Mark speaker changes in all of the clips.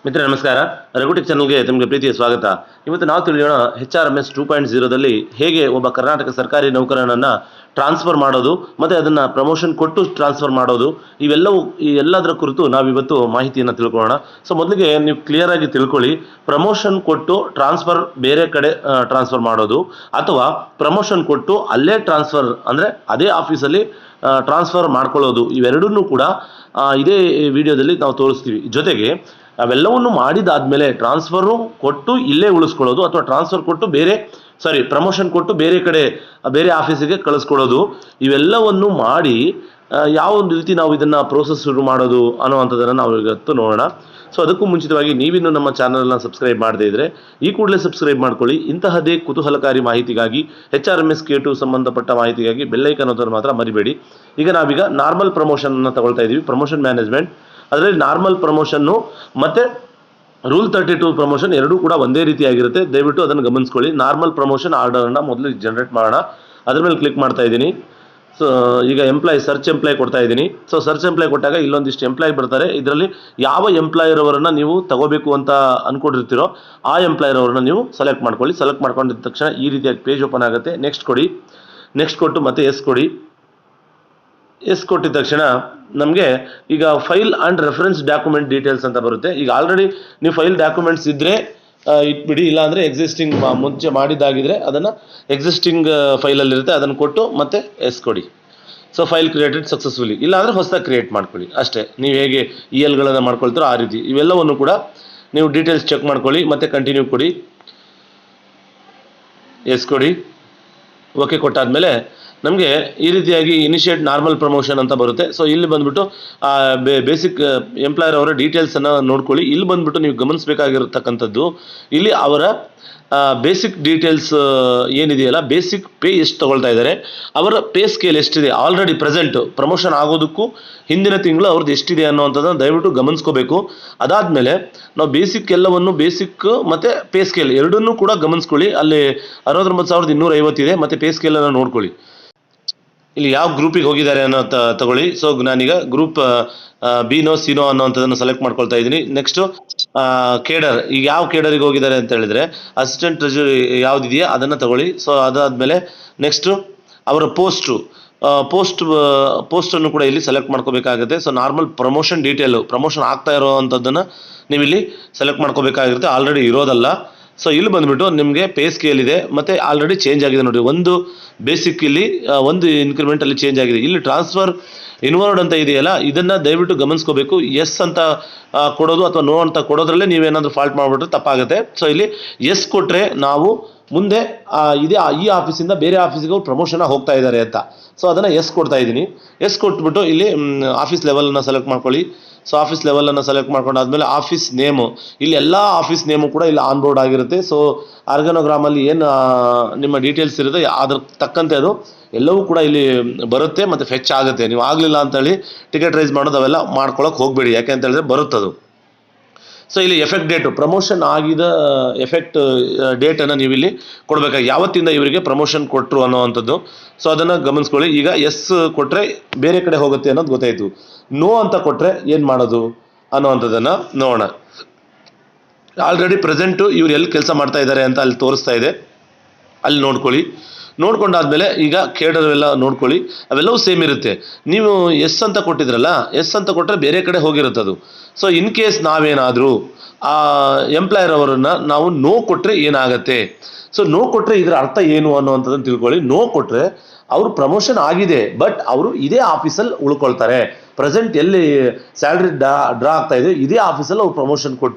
Speaker 1: ಮಿತ್ರ ನಮಸ್ಕಾರ. ರಘುಟೆಕ್ ಚಾನಲ್ಗೆ ತಮಗೆ ಪ್ರೀತಿಯ ಸ್ವಾಗತ. ಇವತ್ತು ನಾವು ತಿಳಿಯೋಣ HRMS 2.0ದಲ್ಲಿ ಹೇಗೆ ಒಬ್ಬ ಕರ್ನಾಟಕ ಸರ್ಕಾರಿ ನೌಕರನನ್ನು ಟ್ರಾನ್ಸ್ಫರ್ ಮಾಡೋದು ಮತ್ತು ಅದನ್ನು ಪ್ರಮೋಷನ್ ಕೊಟ್ಟು ಟ್ರಾನ್ಸ್ಫರ್ ಮಾಡೋದು, ಈ ಎಲ್ಲದರ ಕುರಿತು ನಾವಿವತ್ತು ಮಾಹಿತಿಯನ್ನು ತಿಳ್ಕೊಳ್ಳೋಣ. ಸೊ ಮೊದಲಿಗೆ ನೀವು ಕ್ಲಿಯರ್ ಆಗಿ ತಿಳ್ಕೊಳ್ಳಿ, ಪ್ರಮೋಷನ್ ಕೊಟ್ಟು ಟ್ರಾನ್ಸ್ಫರ್ ಬೇರೆ ಕಡೆ ಟ್ರಾನ್ಸ್ಫರ್ ಮಾಡೋದು ಅಥವಾ ಪ್ರಮೋಷನ್ ಕೊಟ್ಟು ಅಲ್ಲೇ ಟ್ರಾನ್ಸ್ಫರ್ ಅಂದರೆ ಅದೇ ಆಫೀಸಲ್ಲಿ ಟ್ರಾನ್ಸ್ಫರ್ ಮಾಡ್ಕೊಳ್ಳೋದು, ಇವೆರಡನ್ನೂ ಕೂಡ ಇದೇ ವಿಡಿಯೋದಲ್ಲಿ ನಾವು ತೋರಿಸ್ತೀವಿ. ಜೊತೆಗೆ ಅವೆಲ್ಲವನ್ನು ಮಾಡಿದಾದ್ಮೇಲೆ ಟ್ರಾನ್ಸ್ಫರು ಕೊಟ್ಟು ಇಲ್ಲೇ ಉಳಿಸ್ಕೊಳ್ಳೋದು ಅಥವಾ ಟ್ರಾನ್ಸ್ಫರ್ ಕೊಟ್ಟು ಪ್ರಮೋಷನ್ ಕೊಟ್ಟು ಬೇರೆ ಆಫೀಸಿಗೆ ಕಳಿಸ್ಕೊಡೋದು, ಇವೆಲ್ಲವನ್ನು ಮಾಡಿ ಯಾವ ಒಂದು ರೀತಿ ನಾವು ಇದನ್ನು ಪ್ರೋಸೆಸ್ ಶುರು ಮಾಡೋದು ಅನ್ನೋವಂಥದ್ದನ್ನು ನಾವು ಇವತ್ತು ನೋಡೋಣ. ಸೊ ಅದಕ್ಕೂ ಮುಂಚಿತವಾಗಿ ನೀವಿನ್ನು ನಮ್ಮ ಚಾನಲ್ನ ಸಬ್ಸ್ಕ್ರೈಬ್ ಮಾಡದೇ ಇದ್ದರೆ ಈ ಕೂಡಲೇ ಸಬ್ಸ್ಕ್ರೈಬ್ ಮಾಡ್ಕೊಳ್ಳಿ. ಇಂತಹದೇ ಕುತೂಹಲಕಾರಿ ಮಾಹಿತಿಗಾಗಿ HRMS K2 ಸಂಬಂಧಪಟ್ಟ ಮಾಹಿತಿಗಾಗಿ ಬೆಲ್ಲೈಕನ್ ಅನ್ನೋದನ್ನು ಮಾತ್ರ ಮರಿಬೇಡಿ. ನಾವೀಗ ನಾರ್ಮಲ್ ಪ್ರಮೋಷನನ್ನು ತಗೊಳ್ತಾ ಇದ್ದೀವಿ, ಪ್ರಮೋಷನ್ ಮ್ಯಾನೇಜ್ಮೆಂಟ್. ಅದರಲ್ಲಿ ನಾರ್ಮಲ್ ಪ್ರಮೋಷನ್ನು ಮತ್ತು ರೂಲ್ 32 ಪ್ರಮೋಷನ್ ಎರಡೂ ಕೂಡ ಒಂದೇ ರೀತಿಯಾಗಿರುತ್ತೆ. ದಯವಿಟ್ಟು ಅದನ್ನು ಗಮನಿಸ್ಕೊಳ್ಳಿ. ನಾರ್ಮಲ್ ಪ್ರಮೋಷನ್ ಆರ್ಡರನ್ನು ಮೊದಲು ಜನರೇಟ್ ಮಾಡೋಣ. ಅದ್ರ ಮೇಲೆ ಕ್ಲಿಕ್ ಮಾಡ್ತಾ ಇದ್ದೀನಿ. ಸೊ ಈಗ ಸರ್ಚ್ ಎಂಪ್ಲಾಯ್ ಕೊಡ್ತಾ ಇದ್ದೀನಿ. ಸೊ ಸರ್ಚ್ ಎಂಪ್ಲಾಯ್ ಕೊಟ್ಟಾಗ ಇಲ್ಲೊಂದಿಷ್ಟು ಎಂಪ್ಲಾಯ್ ಬರ್ತಾರೆ. ಇದರಲ್ಲಿ ಯಾವ ಎಂಪ್ಲಾಯರ್ ಅವರನ್ನು ನೀವು ತಗೋಬೇಕು ಅಂತ ಅಂದ್ಕೊಂಡಿರ್ತೀರೋ ಆ ಎಂಪ್ಲಾಯರ್ ಅವರನ್ನು ನೀವು ಸೆಲೆಕ್ಟ್ ಮಾಡ್ಕೊಳ್ಳಿ. ಸೆಲೆಕ್ಟ್ ಮಾಡ್ಕೊಂಡಿದ್ದ ತಕ್ಷಣ ಈ ರೀತಿಯಾಗಿ ಪೇಜ್ ಓಪನ್ ಆಗುತ್ತೆ. ನೆಕ್ಸ್ಟ್ ಕೊಡಿ. ನೆಕ್ಸ್ಟ್ ಕೊಟ್ಟು ಮತ್ತೆ ಎಸ್ ಕೊಡಿ. ಎಸ್ ಕೊಟ್ಟಿದ ತಕ್ಷಣ ನಮಗೆ ಈಗ file and reference document details ಅಂತ ಬರುತ್ತೆ. ಈಗ ಆಲ್ರೆಡಿ ನೀವು ಫೈಲ್ ಡಾಕ್ಯುಮೆಂಟ್ಸ್ ಇದ್ದರೆ ಇಟ್ಬಿಡಿ, ಇಲ್ಲಾಂದರೆ ಎಕ್ಸಿಸ್ಟಿಂಗ್ ಮುಂಚೆ ಮಾಡಿದ್ದಾಗಿದ್ರೆ ಅದನ್ನು ಎಕ್ಸಿಸ್ಟಿಂಗ್ ಫೈಲಲ್ಲಿರುತ್ತೆ, ಅದನ್ನು ಕೊಟ್ಟು ಮತ್ತೆ ಎಸ್ ಕೊಡಿ. ಸೊ ಫೈಲ್ ಕ್ರಿಯೇಟೆಡ್ ಸಕ್ಸಸ್ಫುಲಿ, ಇಲ್ಲಾಂದರೆ ಹೊಸದಾಗಿ ಕ್ರಿಯೇಟ್ ಮಾಡ್ಕೊಳ್ಳಿ ಅಷ್ಟೇ. ನೀವು ಹೇಗೆ ELಗಳನ್ನು ಮಾಡ್ಕೊಳ್ತೀರೋ ಆ ರೀತಿ ಇವೆಲ್ಲವನ್ನು ಕೂಡ ನೀವು ಡೀಟೇಲ್ಸ್ ಚೆಕ್ ಮಾಡ್ಕೊಳ್ಳಿ. ಮತ್ತೆ ಕಂಟಿನ್ಯೂ ಕೊಡಿ, ಎಸ್ ಕೊಡಿ. ಓಕೆ ಕೊಟ್ಟಾದಮೇಲೆ ನಮಗೆ ಈ ರೀತಿಯಾಗಿ ಇನಿಷಿಯೇಟ್ ನಾರ್ಮಲ್ ಪ್ರಮೋಷನ್ ಅಂತ ಬರುತ್ತೆ. ಸೊ ಇಲ್ಲಿ ಬಂದುಬಿಟ್ಟು ಬೇಸಿಕ್ ಎಂಪ್ಲಾಯರ್ ಅವರ ಡೀಟೇಲ್ಸನ್ನು ನೋಡ್ಕೊಳ್ಳಿ. ಇಲ್ಲಿ ಬಂದುಬಿಟ್ಟು ನೀವು ಗಮನಿಸಬೇಕಾಗಿರತಕ್ಕಂಥದ್ದು, ಇಲ್ಲಿ ಅವರ ಬೇಸಿಕ್ ಡೀಟೇಲ್ಸ್ ಏನಿದೆಯಲ್ಲ, ಬೇಸಿಕ್ ಪೇ ಎಷ್ಟು ತೊಗೊಳ್ತಾ ಇದ್ದಾರೆ, ಅವರ ಪೇ ಸ್ಕೇಲ್ ಎಷ್ಟಿದೆ, ಆಲ್ರೆಡಿ ಪ್ರೆಸೆಂಟ್ ಪ್ರಮೋಷನ್ ಆಗೋದಕ್ಕೂ ಹಿಂದಿನ ತಿಂಗಳು ಅವ್ರದ್ದು ಎಷ್ಟಿದೆ ಅನ್ನೋವಂಥದ್ದನ್ನು ದಯವಿಟ್ಟು ಗಮನಿಸ್ಕೋಬೇಕು. ಅದಾದಮೇಲೆ ನಾವು ಬೇಸಿಕ್ ಮತ್ತು ಪೇ ಸ್ಕೇಲ್ ಎರಡನ್ನೂ ಕೂಡ ಗಮನಿಸ್ಕೊಳ್ಳಿ. ಅಲ್ಲಿ 69,250 ಇದೆ, ಮತ್ತು ಪೇ ಸ್ಕೇಲನ್ನು ನೋಡ್ಕೊಳ್ಳಿ. ಇಲ್ಲಿ ಯಾವ ಗ್ರೂಪಿಗೆ ಹೋಗಿದ್ದಾರೆ ಅನ್ನೋ ತಗೊಳ್ಳಿ. ಸೊ ನಾನೀಗ ಗ್ರೂಪ್ ಬಿನೋ ಸಿನೋ ಅನ್ನೋವಂಥದ್ದನ್ನು ಸೆಲೆಕ್ಟ್ ಮಾಡ್ಕೊಳ್ತಾ ಇದ್ದೀನಿ. ನೆಕ್ಸ್ಟು ಕೇಡರ್, ಈಗ ಯಾವ ಕೇಡರಿಗೆ ಹೋಗಿದ್ದಾರೆ ಅಂತ ಹೇಳಿದರೆ ಅಸಿಸ್ಟೆಂಟ್ ಟ್ರೆಜರಿ ಯಾವುದಿದೆಯಾ ಅದನ್ನು ತಗೊಳ್ಳಿ. ಸೊ ಅದಾದಮೇಲೆ ನೆಕ್ಸ್ಟು ಅವರ ಪೋಸ್ಟನ್ನು ಕೂಡ ಇಲ್ಲಿ ಸೆಲೆಕ್ಟ್ ಮಾಡ್ಕೋಬೇಕಾಗುತ್ತೆ. So normal promotion detail, promotion ಆಗ್ತಾ ಇರೋವಂಥದ್ದನ್ನು ನೀವು ಇಲ್ಲಿ ಸೆಲೆಕ್ಟ್ ಮಾಡ್ಕೋಬೇಕಾಗಿರುತ್ತೆ, ಆಲ್ರೆಡಿ ಇರೋದಲ್ಲ. ಸೊ ಇಲ್ಲಿ ಬಂದುಬಿಟ್ಟು ನಿಮಗೆ ಪೇ ಸ್ಕೇಲ್ ಇದೆ, ಮತ್ತು ಆಲ್ರೆಡಿ ಚೇಂಜ್ ಆಗಿದೆ ನೋಡಿ. ಒಂದು ಬೇಸಿಕ್ ಇಲ್ಲಿ ಒಂದು ಇನ್ಕ್ರಿಮೆಂಟಲ್ಲಿ ಚೇಂಜ್ ಆಗಿದೆ. ಇಲ್ಲಿ ಟ್ರಾನ್ಸ್ಫರ್ ಇನ್ವರ್ಡ್ ಅಂತ ಇದೆಯಲ್ಲ, ಇದನ್ನು ದಯವಿಟ್ಟು ಗಮನಿಸ್ಕೋಬೇಕು. ಎಸ್ ಅಂತ ಕೊಡೋದು ಅಥವಾ ನೋ ಅಂತ ಕೊಡೋದ್ರಲ್ಲೇ ನೀವೇನಾದರೂ ಫಾಲ್ಟ್ ಮಾಡಿಬಿಟ್ರೆ ತಪ್ಪಾಗುತ್ತೆ. ಸೊ ಇಲ್ಲಿ ಎಸ್ ಕೊಟ್ಟರೆ ನಾವು ಮುಂದೆ ಈ ಆಫೀಸಿಂದ ಬೇರೆ ಆಫೀಸಿಗೆ ಅವ್ರು ಪ್ರಮೋಷನ್ ಹೋಗ್ತಾ ಇದ್ದಾರೆ ಅಂತ. ಸೊ ಅದನ್ನು ಎಸ್ ಕೊಡ್ತಾ ಇದ್ದೀನಿ. ಎಸ್ ಕೊಟ್ಬಿಟ್ಟು ಇಲ್ಲಿ ಆಫೀಸ್ ಲೆವೆಲನ್ನು ಸೆಲೆಕ್ಟ್ ಮಾಡ್ಕೊಳ್ಳಿ. ಸೊ ಆಫೀಸ್ ಲೆವೆಲನ್ನು ಸೆಲೆಕ್ಟ್ ಮಾಡ್ಕೊಂಡಾದ್ಮೇಲೆ ಆಫೀಸ್ ನೇಮು, ಇಲ್ಲಿ ಎಲ್ಲ ಆಫೀಸ್ ನೇಮು ಕೂಡ ಇಲ್ಲಿ ಆನ್ ಬೋರ್ಡ್ ಆಗಿರುತ್ತೆ. ಸೊ ಆರ್ಗನೋಗ್ರಾಮಲ್ಲಿ ಏನು ನಿಮ್ಮ ಡೀಟೇಲ್ಸ್ ಇರುತ್ತೆ ಅದ್ರ ತಕ್ಕಂತೆ ಅದು ಎಲ್ಲವೂ ಕೂಡ ಇಲ್ಲಿ ಬರುತ್ತೆ ಮತ್ತು ಫೆಚ್ ಆಗುತ್ತೆ. ನೀವು ಆಗಲಿಲ್ಲ ಅಂತೇಳಿ ಟಿಕೆಟ್ ರೈಸ್ ಮಾಡೋದು ಅವೆಲ್ಲ ಮಾಡ್ಕೊಳಕ್ಕೆ ಹೋಗಬೇಡಿ, ಯಾಕೆ ಅಂತ ಹೇಳಿದ್ರೆ ಬರುತ್ತದು. ಸೊ ಇಲ್ಲಿ ಎಫೆಕ್ಟ್ ಡೇಟು, ಪ್ರಮೋಷನ್ ಆಗಿದ ಎಫೆಕ್ಟ್ ಡೇಟನ್ನು ನೀವು ಇಲ್ಲಿ ಕೊಡಬೇಕಾಗಿ, ಯಾವತ್ತಿಂದ ಇವರಿಗೆ ಪ್ರಮೋಷನ್ ಕೊಟ್ಟರು ಅನ್ನೋವಂಥದ್ದು. ಸೊ ಅದನ್ನು ಗಮನಿಸ್ಕೊಳ್ಳಿ. ಈಗ ಎಸ್ ಕೊಟ್ಟರೆ ಬೇರೆ ಕಡೆ ಹೋಗುತ್ತೆ ಅನ್ನೋದು ಗೊತ್ತಾಯಿತು. ನೋ ಅಂತ ಕೊಟ್ಟರೆ ಏನು ಮಾಡೋದು ಅನ್ನೋವಂಥದ್ದನ್ನು ನೋಡೋಣ. ಆಲ್ರೆಡಿ ಪ್ರೆಸೆಂಟು ಇವ್ರು ಎಲ್ಲಿ ಕೆಲಸ ಮಾಡ್ತಾ ಇದ್ದಾರೆ ಅಂತ ಅಲ್ಲಿ ತೋರಿಸ್ತಾ ಇದೆ, ಅಲ್ಲಿ ನೋಡ್ಕೊಳ್ಳಿ. ನೋಡ್ಕೊಂಡಾದ್ಮೇಲೆ ಈಗ ಕೇಡರೆಲ್ಲ ನೋಡ್ಕೊಳ್ಳಿ, ಅವೆಲ್ಲವೂ ಸೇಮ್ ಇರುತ್ತೆ. ನೀವು ಎಸ್ ಅಂತ ಕೊಟ್ಟಿದ್ರಲ್ಲ, ಎಸ್ ಅಂತ ಕೊಟ್ಟರೆ ಬೇರೆ ಕಡೆ ಹೋಗಿರುತ್ತದು. ಸೊ ಇನ್ ಕೇಸ್ ನಾವೇನಾದರೂ ಆ ಎಂಪ್ಲಾಯರ್ ಅವರನ್ನು ನಾವು ನೋ ಕೊಟ್ಟರೆ ಏನಾಗುತ್ತೆ, ಸೊ ನೋ ಕೊಟ್ಟರೆ ಇದರ ಅರ್ಥ ಏನು ಅನ್ನೋವಂಥದ್ದನ್ನು ತಿಳ್ಕೊಳ್ಳಿ. ನೋ ಕೊಟ್ಟರೆ ಅವರು ಪ್ರಮೋಷನ್ ಆಗಿದೆ, ಬಟ್ ಅವರು ಇದೇ ಆಫೀಸಲ್ಲಿ ಉಳ್ಕೊಳ್ತಾರೆ. ಪ್ರೆಸೆಂಟ್ ಎಲ್ಲಿ ಸ್ಯಾಲ್ರಿ ಡ್ರಾ ಆಗ್ತಾ ಇದೆ ಇದೇ ಆಫೀಸಲ್ಲಿ ಅವ್ರು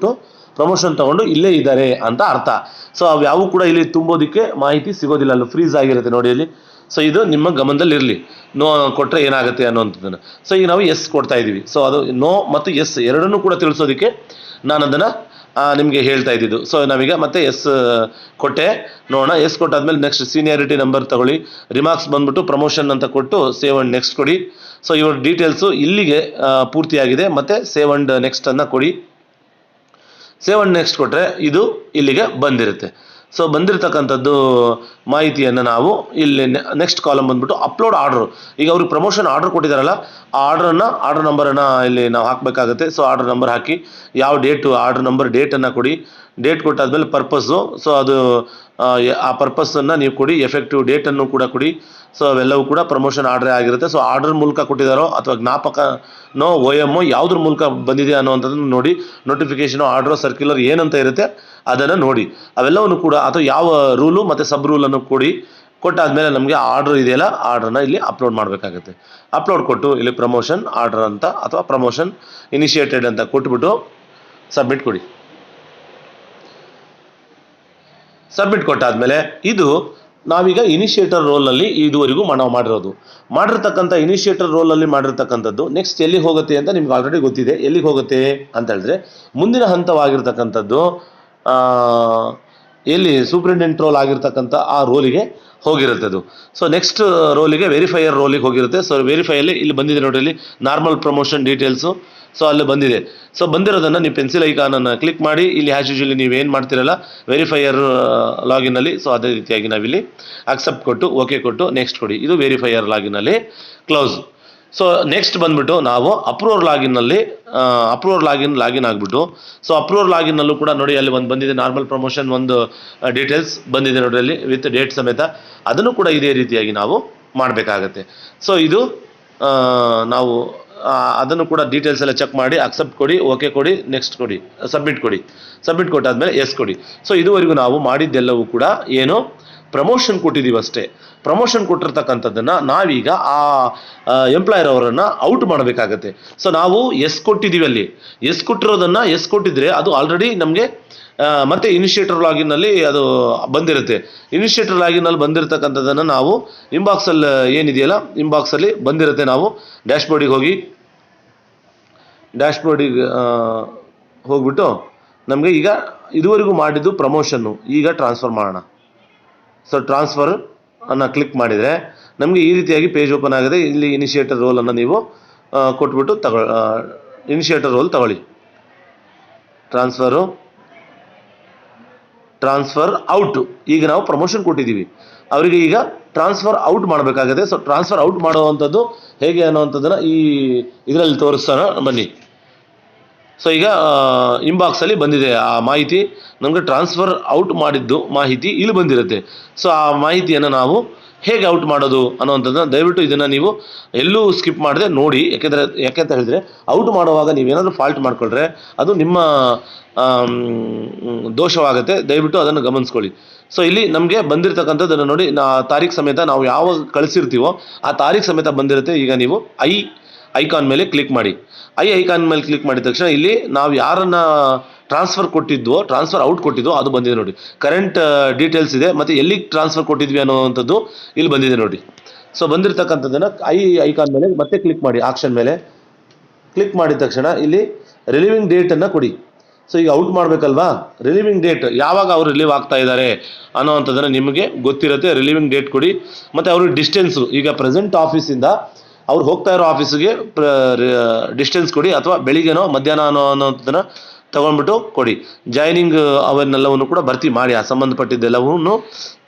Speaker 1: ಪ್ರಮೋಷನ್ ತೊಗೊಂಡು ಇಲ್ಲೇ ಇದ್ದಾರೆ ಅಂತ ಅರ್ಥ. ಸೊ ಅವ್ಯಾವು ಕೂಡ ಇಲ್ಲಿ ತುಂಬೋದಕ್ಕೆ ಮಾಹಿತಿ ಸಿಗೋದಿಲ್ಲ, ಅಲ್ಲಿ ಫ್ರೀಸ್ ಆಗಿರುತ್ತೆ ನೋಡಿ ಅಲ್ಲಿ. ಸೊ ಇದು ನಿಮ್ಮ ಗಮನದಲ್ಲಿರಲಿ, ನೋ ಕೊಟ್ಟರೆ ಏನಾಗುತ್ತೆ ಅನ್ನೋವಂಥದ್ದನ್ನು. ಸೊ ಈಗ ನಾವು ಎಸ್ ಕೊಡ್ತಾ ಇದ್ದೀವಿ. ಸೊ ಅದು ನೋ ಮತ್ತು ಎಸ್ ಎರಡನ್ನೂ ಕೂಡ ತಿಳಿಸೋದಕ್ಕೆ ನಾನು ಅದನ್ನು ನಿಮಗೆ ಹೇಳ್ತಾ ಇದ್ದಿದ್ದು. ಸೊ ನಾವೀಗ ಮತ್ತೆ ಎಸ್ ಕೊಟ್ಟೆ, ನೋಡೋಣ. ಎಸ್ ಕೊಟ್ಟಾದ್ಮೇಲೆ ನೆಕ್ಸ್ಟ್ ಸೀನಿಯಾರಿಟಿ ನಂಬರ್ ತಗೊಳ್ಳಿ. ರಿಮಾರ್ಕ್ಸ್ ಬಂದ್ಬಿಟ್ಟು ಪ್ರಮೋಷನ್ ಅಂತ ಕೊಟ್ಟು ಸೇವ್ ಆ್ಯಂಡ್ ನೆಕ್ಸ್ಟ್ ಕೊಡಿ. ಸೊ ಇವ್ರ ಡೀಟೇಲ್ಸು ಇಲ್ಲಿಗೆ ಪೂರ್ತಿಯಾಗಿದೆ, ಮತ್ತು ಸೇವ್ ಆ್ಯಂಡ್ ನೆಕ್ಸ್ಟನ್ನು ಕೊಡಿ. ಸೇವ್ ಆ್ಯಂಡ್ ನೆಕ್ಸ್ಟ್ ಕೊಟ್ಟರೆ ಇದು ಇಲ್ಲಿಗೆ ಬಂದಿರುತ್ತೆ. ಸೊ ಬಂದಿರತಕ್ಕಂಥದ್ದು ಮಾಹಿತಿಯನ್ನು ನಾವು ಇಲ್ಲಿ ನೆಕ್ಸ್ಟ್ ಕಾಲಮ್ ಬಂದ್ಬಿಟ್ಟು ಅಪ್ಲೋಡ್ ಆರ್ಡರ್. ಈಗ ಅವ್ರಿಗೆ ಪ್ರಮೋಷನ್ ಆರ್ಡರ್ ಕೊಟ್ಟಿದ್ದಾರಲ್ಲ, ಆ ಆರ್ಡರ್ ನಂಬರನ್ನು ಇಲ್ಲಿ ನಾವು ಹಾಕಬೇಕಾಗುತ್ತೆ. ಸೊ ಆರ್ಡರ್ ನಂಬರ್ ಹಾಕಿ, ಯಾವ ಡೇಟು ಆರ್ಡರ್ ನಂಬರ್, ಡೇಟನ್ನು ಕೊಡಿ. ಡೇಟ್ ಕೊಟ್ಟಾದ್ಮೇಲೆ ಪರ್ಪಸ್ಸು, ಸೊ ಅದು ಆ ಪರ್ಪಸ್ಸನ್ನು ನೀವು ಕೊಡಿ. ಎಫೆಕ್ಟಿವ್ ಡೇಟನ್ನು ಕೂಡ ಕೊಡಿ. ಸೊ ಅವೆಲ್ಲವೂ ಕೂಡ ಪ್ರಮೋಷನ್ ಆರ್ಡ್ರೇ ಆಗಿರುತ್ತೆ. ಸೊ ಆರ್ಡರ್ ಮೂಲಕ ಕೊಟ್ಟಿದ್ದಾರೋ ಅಥವಾ ಜ್ಞಾಪಕನೋ OM ಯಾವುದ್ರ ಮೂಲಕ ಬಂದಿದೆ ಅನ್ನೋವಂಥದ್ದನ್ನು ನೋಡಿ. ನೋಟಿಫಿಕೇಶನು, ಆರ್ಡ್ರು, ಸರ್ಕ್ಯುಲರ್ ಏನಂತ ಇರುತ್ತೆ ಅದನ್ನು ನೋಡಿ. ಅವೆಲ್ಲವನ್ನು ಕೂಡ ಅಥವಾ ಯಾವ ರೂಲು ಮತ್ತು ಸಬ್ ರೂಲನ್ನು ಕೊಟ್ಟಾದ್ಮೇಲೆ ನಮಗೆ ಆರ್ಡರ್ ಇದೆಯಲ್ಲ, ಆರ್ಡ್ರನ್ನ ಇಲ್ಲಿ ಅಪ್ಲೋಡ್ ಮಾಡಬೇಕಾಗುತ್ತೆ. ಅಪ್ಲೋಡ್ ಕೊಟ್ಟು ಇಲ್ಲಿ ಪ್ರಮೋಷನ್ ಆರ್ಡರ್ ಅಂತ ಅಥವಾ ಪ್ರಮೋಷನ್ ಇನಿಷಿಯೇಟೆಡ್ ಅಂತ ಕೊಟ್ಬಿಟ್ಟು ಸಬ್ಮಿಟ್ ಕೊಡಿ. ಸಬ್ಮಿಟ್ ಕೊಟ್ಟಾದ್ಮೇಲೆ ಇದು ನಾವೀಗ ಇನಿಷಿಯೇಟರ್ ರೋಲಲ್ಲಿ ಇದುವರೆಗೂ ನಾವು ಮಾಡಿರ್ತಕ್ಕಂಥ ಇನಿಷಿಯೇಟರ್ ರೋಲಲ್ಲಿ ಮಾಡಿರ್ತಕ್ಕಂಥದ್ದು ನೆಕ್ಸ್ಟ್ ಎಲ್ಲಿಗೆ ಹೋಗುತ್ತೆ ಅಂತ ನಿಮ್ಗೆ ಆಲ್ರೆಡಿ ಗೊತ್ತಿದೆ. ಎಲ್ಲಿಗೆ ಹೋಗುತ್ತೆ ಅಂತ ಹೇಳಿದ್ರೆ ಮುಂದಿನ ಹಂತವಾಗಿರ್ತಕ್ಕಂಥದ್ದು ಎಲ್ಲಿ ಸೂಪರಿಂಟೆಂಡೆಂಟ್ ರೋಲ್ ಆಗಿರ್ತಕ್ಕಂಥ ಆ ರೋಲಿಗೆ ಹೋಗಿರುತ್ತೆ ಅದು. ಸೊ ನೆಕ್ಸ್ಟ್ ರೋಲಿಗೆ ವೆರಿಫೈಯರ್ ರೋಲಿಗೆ ಹೋಗಿರುತ್ತೆ. ಸೊ ವೆರಿಫೈಯಲ್ಲಿ ಇಲ್ಲಿ ಬಂದಿದೆ ನೋಡಿ, ಇಲ್ಲಿ ನಾರ್ಮಲ್ ಪ್ರಮೋಷನ್ ಡೀಟೇಲ್ಸು. ಸೊ ಅಲ್ಲಿ ಬಂದಿದೆ. ಸೊ ಬಂದಿರೋದನ್ನು ನೀವು ಪೆನ್ಸಿಲ್ ಐಕಾನನ್ನು ಕ್ಲಿಕ್ ಮಾಡಿ ಇಲ್ಲಿ ಆ್ಯಸ್ ಯೂಶುವಲಿ ನೀವು ಏನು ಮಾಡ್ತಿರಲ್ಲ ವೆರಿಫೈಯರ್ ಲಾಗಿನಲ್ಲಿ, ಸೊ ಅದೇ ರೀತಿಯಾಗಿ ನಾವಿಲ್ಲಿ ಅಕ್ಸೆಪ್ಟ್ ಕೊಟ್ಟು ಓಕೆ ಕೊಟ್ಟು ನೆಕ್ಸ್ಟ್ ಕೊಡಿ. ಇದು ವೆರಿಫೈಯರ್ ಲಾಗಿನಲ್ಲಿ ಕ್ಲೋಸ್. ಸೊ ನೆಕ್ಸ್ಟ್ ಬಂದ್ಬಿಟ್ಟು ನಾವು ಅಪ್ರೂವರ್ ಲಾಗಿನ್ ಆಗಿಬಿಟ್ಟು, ಸೊ ಅಪ್ರೂವರ್ ಲಾಗಿನ್ನಲ್ಲೂ ಕೂಡ ನೋಡಿ ಅಲ್ಲಿ ಒಂದು ಬಂದಿದೆ ನಾರ್ಮಲ್ ಪ್ರಮೋಷನ್ ಒಂದು ಡೀಟೇಲ್ಸ್ ಬಂದಿದೆ ನೋಡಿ ಅಲ್ಲಿ ವಿತ್ ಡೇಟ್ ಸಮೇತ. ಅದನ್ನು ಕೂಡ ಇದೇ ರೀತಿಯಾಗಿ ನಾವು ಮಾಡಬೇಕಾಗತ್ತೆ. ಸೊ ಇದು ನಾವು ಅದನ್ನು ಕೂಡ ಡೀಟೇಲ್ಸ್ ಎಲ್ಲ ಚೆಕ್ ಮಾಡಿ ಅಕ್ಸೆಪ್ಟ್ ಕೊಡಿ, ಓಕೆ ಕೊಡಿ, ನೆಕ್ಸ್ಟ್ ಕೊಡಿ, ಸಬ್ಮಿಟ್ ಕೊಡಿ. ಸಬ್ಮಿಟ್ ಕೊಟ್ಟಾದ್ಮೇಲೆ ಎಸ್ ಕೊಡಿ. ಸೊ ಇದುವರೆಗೂ ನಾವು ಮಾಡಿದ್ದೆಲ್ಲವೂ ಕೂಡ ಏನು ಪ್ರಮೋಷನ್ ಕೊಟ್ಟಿದ್ದೀವಿ ಅಷ್ಟೇ. ಪ್ರಮೋಷನ್ ಕೊಟ್ಟಿರ್ತಕ್ಕಂಥದ್ದನ್ನು ನಾವೀಗ ಆ ಎಂಪ್ಲಾಯರ್ ಅವರನ್ನು ಔಟ್ ಮಾಡಬೇಕಾಗತ್ತೆ. ಸೊ ನಾವು ಎಸ್ ಕೊಟ್ಟಿದ್ದೀವಿ, ಅಲ್ಲಿ ಎಸ್ ಕೊಟ್ಟಿರೋದನ್ನು ಎಸ್ ಕೊಟ್ಟಿದ್ರೆ ಅದು ಆಲ್ರೆಡಿ ನಮಗೆ ಮತ್ತೆ ಇನಿಷಿಯೇಟರ್ ಲಾಗಿನ್ನಲ್ಲಿ ಅದು ಬಂದಿರುತ್ತೆ. ಇನಿಷಿಯೇಟರ್ ಲಾಗಿನ್ನಲ್ಲಿ ಬಂದಿರತಕ್ಕಂಥದ್ದನ್ನು ನಾವು ಇಂಬಾಕ್ಸಲ್ಲಿ ಏನಿದೆಯಲ್ಲ ಇಂಬಾಕ್ಸಲ್ಲಿ ಬಂದಿರುತ್ತೆ. ನಾವು ಡ್ಯಾಶ್ಬೋರ್ಡಿಗೆ ಹೋಗ್ಬಿಟ್ಟು ನಮಗೆ ಈಗ ಇದುವರೆಗೂ ಮಾಡಿದ್ದು ಪ್ರಮೋಷನ್ನು ಈಗ ಟ್ರಾನ್ಸ್ಫರ್ ಮಾಡೋಣ. ಸೊ ಟ್ರಾನ್ಸ್ಫರ್ ಅನ್ನು ಕ್ಲಿಕ್ ಮಾಡಿದರೆ ನಮಗೆ ಈ ರೀತಿಯಾಗಿ ಪೇಜ್ ಓಪನ್ ಆಗಿದೆ. ಇಲ್ಲಿ ಇನಿಷಿಯೇಟರ್ ರೋಲನ್ನು ನೀವು ಕೊಟ್ಬಿಟ್ಟು ಇನಿಷಿಯೇಟರ್ ರೋಲ್ ತಗೊಳ್ಳಿ. Transfer out. ಈಗ ನಾವು ಪ್ರಮೋಷನ್ ಕೊಟ್ಟಿದ್ದೀವಿ, ಅವರಿಗೆ ಈಗ ಟ್ರಾನ್ಸ್ಫರ್ ಔಟ್ ಮಾಡಬೇಕಾಗಿದೆ. ಸೊ ಟ್ರಾನ್ಸ್ಫರ್ ಔಟ್ ಮಾಡುವಂಥದ್ದು ಹೇಗೆ ಅನ್ನೋವಂಥದ್ದನ್ನು ಈ ಇದರಲ್ಲಿ ತೋರಿಸ್ತಾನ ಬನ್ನಿ. ಸೊ ಈಗ ಇಂಬಾಕ್ಸಲ್ಲಿ ಬಂದಿದೆ ಆ ಮಾಹಿತಿ. ನಮಗೆ ಟ್ರಾನ್ಸ್ಫರ್ ಔಟ್ ಮಾಡಿದ್ದು ಮಾಹಿತಿ ಇಲ್ಲಿ ಬಂದಿರುತ್ತೆ. ಸೊ ಆ ಮಾಹಿತಿಯನ್ನು ನಾವು ಹೇಗೆ ಔಟ್ ಮಾಡೋದು ಅನ್ನೋವಂಥದ್ದನ್ನು ದಯವಿಟ್ಟು ಇದನ್ನು ನೀವು ಎಲ್ಲೂ ಸ್ಕಿಪ್ ಮಾಡದೆ ನೋಡಿ. ಯಾಕೆಂತ ಹೇಳಿದ್ರೆ ಔಟ್ ಮಾಡುವಾಗ ನೀವೇನಾದರೂ ಫಾಲ್ಟ್ ಮಾಡಿಕೊಂಡ್ರೆ ಅದು ನಿಮ್ಮ ದೋಷವಾಗುತ್ತೆ. ದಯವಿಟ್ಟು ಅದನ್ನು ಗಮನಿಸ್ಕೊಳ್ಳಿ. ಸೊ ಇಲ್ಲಿ ನಮಗೆ ಬಂದಿರತಕ್ಕಂಥದ್ದನ್ನು ನೋಡಿ, ತಾರೀಖು ಸಮೇತ ನಾವು ಯಾವಾಗ ಕಳಿಸಿರ್ತೀವೋ ಆ ತಾರೀಖು ಸಮೇತ ಬಂದಿರುತ್ತೆ. ಈಗ ನೀವು ಐಕಾನ್ ಮೇಲೆ ಕ್ಲಿಕ್ ಮಾಡಿ. ಐಕಾನ್ ಮೇಲೆ ಕ್ಲಿಕ್ ಮಾಡಿದ ತಕ್ಷಣ ಇಲ್ಲಿ ನಾವು ಯಾರನ್ನು ಟ್ರಾನ್ಸ್ಫರ್ ಔಟ್ ಕೊಟ್ಟಿದ್ದೋ ಅದು ಬಂದಿದೆ ನೋಡಿ. ಕರೆಂಟ್ ಡೀಟೇಲ್ಸ್ ಇದೆ ಮತ್ತು ಎಲ್ಲಿಗೆ ಟ್ರಾನ್ಸ್ಫರ್ ಕೊಟ್ಟಿದ್ವಿ ಅನ್ನೋವಂಥದ್ದು ಇಲ್ಲಿ ಬಂದಿದೆ ನೋಡಿ. ಸೊ ಬಂದಿರತಕ್ಕಂಥದ್ದನ್ನು ಐಕಾನ್ ಮೇಲೆ ಮತ್ತೆ ಕ್ಲಿಕ್ ಮಾಡಿ. ಆಕ್ಷನ್ ಮೇಲೆ ಕ್ಲಿಕ್ ಮಾಡಿದ ತಕ್ಷಣ ಇಲ್ಲಿ ರಿಲೀವಿಂಗ್ ಡೇಟನ್ನು ಕೊಡಿ. ಸೊ ಈಗ ಔಟ್ ಮಾಡಬೇಕಲ್ವಾ, ರಿಲೀವಿಂಗ್ ಡೇಟ್ ಯಾವಾಗ ಅವರು ರಿಲೀವ್ ಆಗ್ತಾ ಇದ್ದಾರೆ ಅನ್ನೋವಂಥದ್ದನ್ನು ನಿಮಗೆ ಗೊತ್ತಿರುತ್ತೆ. ರಿಲೀವಿಂಗ್ ಡೇಟ್ ಕೊಡಿ. ಮತ್ತು ಅವ್ರಿಗೆ ಡಿಸ್ಟೆನ್ಸು, ಈಗ ಪ್ರೆಸೆಂಟ್ ಆಫೀಸಿಂದ ಅವ್ರು ಹೋಗ್ತಾ ಇರೋ ಆಫೀಸಿಗೆ ಡಿಸ್ಟೆನ್ಸ್ ಕೊಡಿ, ಅಥವಾ ಬೆಳಿಗ್ಗೆನೋ ಮಧ್ಯಾಹ್ನ ಅನ್ನೋದನ್ನು ತಗೊಂಡ್ಬಿಟ್ಟು ಕೊಡಿ. ಜಾಯ್ನಿಂಗ್ ಅವನ್ನೆಲ್ಲವನ್ನು ಕೂಡ ಭರ್ತಿ ಮಾಡಿ, ಆ ಸಂಬಂಧಪಟ್ಟಿದ್ದೆಲ್ಲವನ್ನು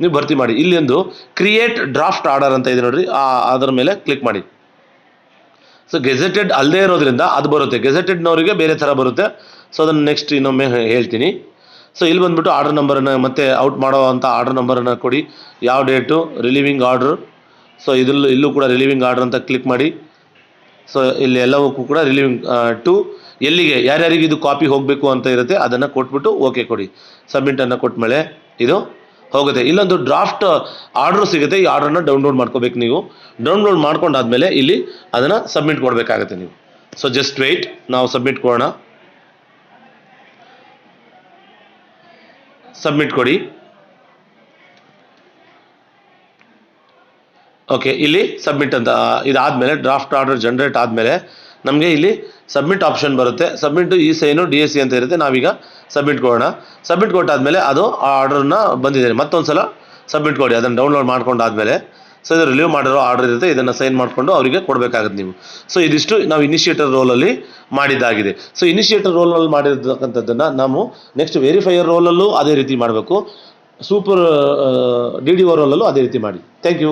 Speaker 1: ನೀವು ಭರ್ತಿ ಮಾಡಿ. ಇಲ್ಲೊಂದು ಕ್ರಿಯೇಟ್ ಡ್ರಾಫ್ಟ್ ಆರ್ಡರ್ ಅಂತ ಇದೆ ನೋಡ್ರಿ, ಅದರ ಮೇಲೆ ಕ್ಲಿಕ್ ಮಾಡಿ. ಸೊ ಗೆಜೆಟೆಡ್ ಅಲ್ಲದೆ ಇರೋದ್ರಿಂದ ಅದು ಬರುತ್ತೆ, ಗೆಜೆಟೆಡ್ನವರಿಗೆ ಬೇರೆ ಥರ ಬರುತ್ತೆ. ಸೊ ಅದನ್ನು ನೆಕ್ಸ್ಟ್ ಇನ್ನೊಮ್ಮೆ ಹೇಳ್ತೀನಿ. ಸೊ ಇಲ್ಲಿ ಬಂದುಬಿಟ್ಟು ಆರ್ಡರ್ ನಂಬರನ್ನು ಮತ್ತೆ ಔಟ್ ಮಾಡೋ ಅಂಥ ಆರ್ಡರ್ ನಂಬರನ್ನು ಕೊಡಿ. ಯಾವ ಡೇಟು, ರಿಲೀವಿಂಗ್ ಆರ್ಡ್ರು. ಸೊ ಇಲ್ಲೂ ಕೂಡ ರಿಲೀವಿಂಗ್ ಆರ್ಡರ್ ಅಂತ ಕ್ಲಿಕ್ ಮಾಡಿ. ಸೊ ಇಲ್ಲಿ ಎಲ್ಲವಕ್ಕೂ ಕೂಡ ರಿಲೀವಿಂಗ್ ಟು ಎಲ್ಲಿಗೆ ಯಾರ್ಯಾರಿಗೆ ಇದು ಕಾಪಿ ಹೋಗಬೇಕು ಅಂತ ಇರುತ್ತೆ ಅದನ್ನು ಕೊಟ್ಬಿಟ್ಟು ಓಕೆ ಕೊಡಿ. ಸಬ್ಮಿಟನ್ನು ಕೊಟ್ಮೇಲೆ ಇದು ಹೋಗುತ್ತೆ. ಇಲ್ಲೊಂದು ಡ್ರಾಫ್ಟ್ ಆರ್ಡ್ರು ಸಿಗುತ್ತೆ. ಈ ಆರ್ಡ್ರನ್ನ ಡೌನ್ಲೋಡ್ ಮಾಡ್ಕೋಬೇಕು ನೀವು. ಡೌನ್ಲೋಡ್ ಮಾಡ್ಕೊಂಡಾದ್ಮೇಲೆ ಇಲ್ಲಿ ಅದನ್ನು ಸಬ್ಮಿಟ್ ಕೊಡಬೇಕಾಗುತ್ತೆ ನೀವು. ಸೊ ಜಸ್ಟ್ ವೆಯ್ಟ್, ನಾವು ಸಬ್ಮಿಟ್ ಕೊಡೋಣ. ಸಬ್ಮಿಟ್ ಕೊಡಿ. ಓಕೆ, ಇಲ್ಲಿ ಸಬ್ಮಿಟ್ ಅಂತ ಇದಾದಮೇಲೆ ಡ್ರಾಫ್ಟ್ ಆರ್ಡರ್ ಜನ್ರೇಟ್ ಆದಮೇಲೆ ನಮಗೆ ಇಲ್ಲಿ ಸಬ್ಮಿಟ್ ಆಪ್ಷನ್ ಬರುತ್ತೆ. ಸಬ್ಮಿಟ್ ಇ-ಸೈನು DSC ಅಂತ ಇರುತ್ತೆ. ನಾವೀಗ ಸಬ್ಮಿಟ್ ಕೊಡೋಣ. ಸಬ್ಮಿಟ್ ಕೊಟ್ಟಾದಮೇಲೆ ಅದು ಆ ಆರ್ಡ್ರನ್ನ ಬಂದಿದೆ. ಮತ್ತೊಂದು ಸಲ ಸಬ್ಮಿಟ್ ಕೊಡಿ. ಅದನ್ನು ಡೌನ್ಲೋಡ್ ಮಾಡ್ಕೊಂಡಾದ್ಮೇಲೆ ಸೊ ಇದು ರಿಲೀವ್ ಮಾಡಿರೋ ಆರ್ಡರ್ ಇರುತ್ತೆ. ಇದನ್ನು ಸೈನ್ ಮಾಡಿಕೊಂಡು ಅವರಿಗೆ ಕೊಡಬೇಕಾಗುತ್ತೆ ನೀವು. ಸೊ ಇದಿಷ್ಟು ನಾವು ಇನಿಷಿಯೇಟರ್ ರೋಲಲ್ಲಿ ಮಾಡಿದ್ದಾಗಿದೆ. ಸೊ ಇನಿಷಿಯೇಟರ್ ರೋಲಲ್ಲಿ ಮಾಡಿರ್ತಕ್ಕಂಥದ್ದನ್ನು ನಾವು ನೆಕ್ಸ್ಟ್ ವೆರಿಫೈಯರ್ ರೋಲಲ್ಲೂ ಅದೇ ರೀತಿ ಮಾಡಬೇಕು. ಸೂಪರ್ ಡಿ ಡಿ ಓ ರೋಲಲ್ಲೂ ಅದೇ ರೀತಿ ಮಾಡಿ. Thank you.